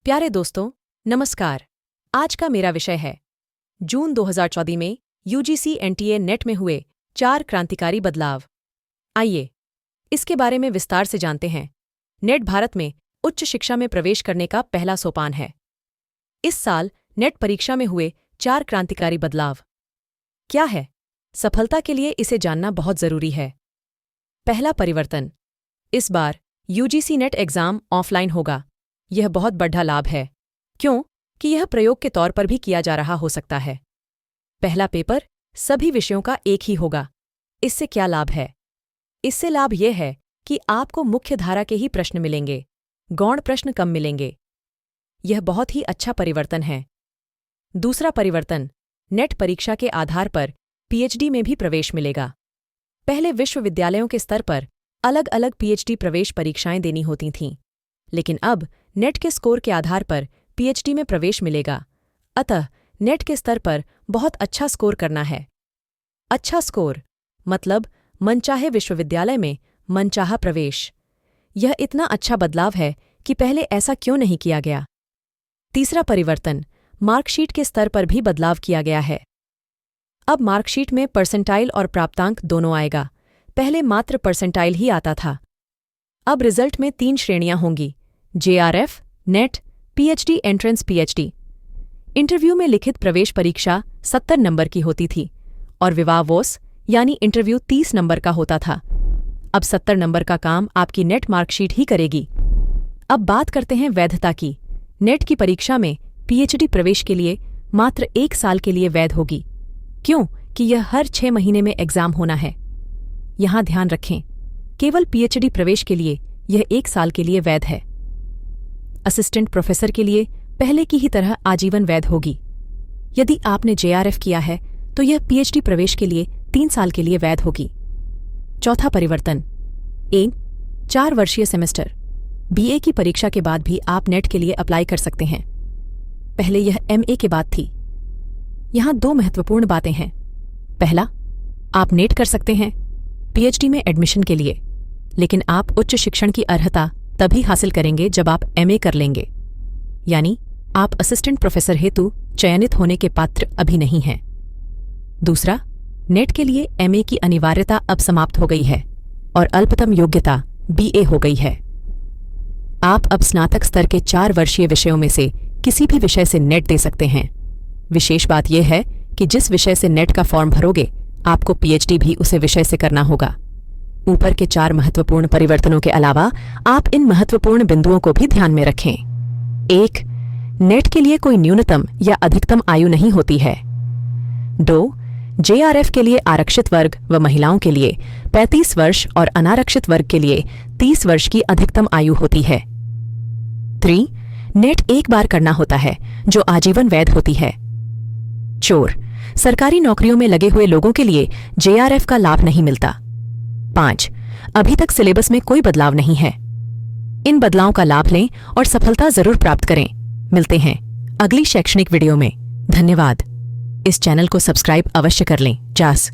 प्यारे दोस्तों, नमस्कार। आज का मेरा विषय है जून 2014 में यूजीसी एनटीए नेट में हुए 4 क्रांतिकारी बदलाव। आइए इसके बारे में विस्तार से जानते हैं। नेट भारत में उच्च शिक्षा में प्रवेश करने का पहला सोपान है। इस साल नेट परीक्षा में हुए 4 क्रांतिकारी बदलाव क्या है? सफलता के लिए इसे जानना बहुत जरूरी है। पहला परिवर्तन, इस बार यूजीसी नेट एग्जाम ऑफलाइन होगा। यह बहुत बड़ा लाभ है, क्यों कि यह प्रयोग के तौर पर भी किया जा रहा हो सकता है। पहला पेपर सभी विषयों का एक ही होगा। इससे क्या लाभ है? इससे लाभ यह है कि आपको मुख्य धारा के ही प्रश्न मिलेंगे, गौण प्रश्न कम मिलेंगे। यह बहुत ही अच्छा परिवर्तन है। दूसरा परिवर्तन, नेट परीक्षा के आधार पर पीएचडी में भी प्रवेश मिलेगा। पहले विश्वविद्यालयों के स्तर पर अलग अलग पीएचडी प्रवेश परीक्षाएं देनी होती थीं, लेकिन अब नेट के स्कोर के आधार पर पीएचडी में प्रवेश मिलेगा। अतः नेट के स्तर पर बहुत अच्छा स्कोर करना है। अच्छा स्कोर मतलब मनचाहे विश्वविद्यालय में मनचाहा प्रवेश। यह इतना अच्छा बदलाव है कि पहले ऐसा क्यों नहीं किया गया। तीसरा परिवर्तन, मार्कशीट के स्तर पर भी बदलाव किया गया है। अब मार्कशीट में परसेंटाइल और प्राप्तांक दोनों आएगा। पहले मात्र परसेंटाइल ही आता था। अब रिजल्ट में 3 श्रेणियां होंगी: JRF, net, PhD entrance PhD. Interview में लिखित प्रवेश परीक्षा 70 नंबर की होती थी और विवावोस यानी इंटरव्यू 30 नंबर का होता था। अब 70 नंबर का काम आपकी नेट मार्कशीट ही करेगी। अब बात करते हैं वैधता की। नेट की परीक्षा में पीएचडी प्रवेश के लिए मात्र 1 साल के लिए वैध होगी, क्यों कि यह हर 6 महीने में एग्जाम होना है। यहां ध्यान रखें, केवल पीएचडी प्रवेश के लिए यह 1 साल के लिए वैध है। असिस्टेंट प्रोफेसर के लिए पहले की ही तरह आजीवन वैध होगी। यदि आपने जेआरएफ किया है तो यह पीएचडी प्रवेश के लिए 3 साल के लिए वैध होगी। चौथा परिवर्तन, 4 वर्षीय सेमेस्टर। बीए की परीक्षा के बाद भी आप नेट के लिए अप्लाई कर सकते हैं। पहले यह एमए के बाद थी। यहां 2 महत्वपूर्ण बातें हैं। पहला, आप नेट कर सकते हैं पीएचडी में एडमिशन के लिए, लेकिन आप उच्च शिक्षण की अर्हता तभी हासिल करेंगे जब आप एमए कर लेंगे, यानी आप असिस्टेंट प्रोफेसर हेतु चयनित होने के पात्र अभी नहीं हैं। दूसरा, नेट के लिए एमए की अनिवार्यता अब समाप्त हो गई है और अल्पतम योग्यता बीए हो गई है। आप अब स्नातक स्तर के 4 वर्षीय विषयों में से किसी भी विषय से नेट दे सकते हैं। विशेष बात यह है कि जिस विषय से नेट का फॉर्म भरोगे, आपको पीएचडी भी उसे विषय से करना होगा। ऊपर के 4 महत्वपूर्ण परिवर्तनों के अलावा आप इन महत्वपूर्ण बिंदुओं को भी ध्यान में रखें। 1. नेट के लिए कोई न्यूनतम या अधिकतम आयु नहीं होती है। 2. जेआरएफ के लिए आरक्षित वर्ग व महिलाओं के लिए 35 वर्ष और अनारक्षित वर्ग के लिए 30 वर्ष की अधिकतम आयु होती है। 3. नेट एक बार करना होता है, जो आजीवन वैध होती है। 4. सरकारी नौकरियों में लगे हुए लोगों के लिए जेआरएफ का लाभ नहीं मिलता। 5. अभी तक सिलेबस में कोई बदलाव नहीं है। इन बदलावों का लाभ लें और सफलता जरूर प्राप्त करें। मिलते हैं अगली शैक्षणिक वीडियो में। धन्यवाद। इस चैनल को सब्सक्राइब अवश्य कर लें। जास।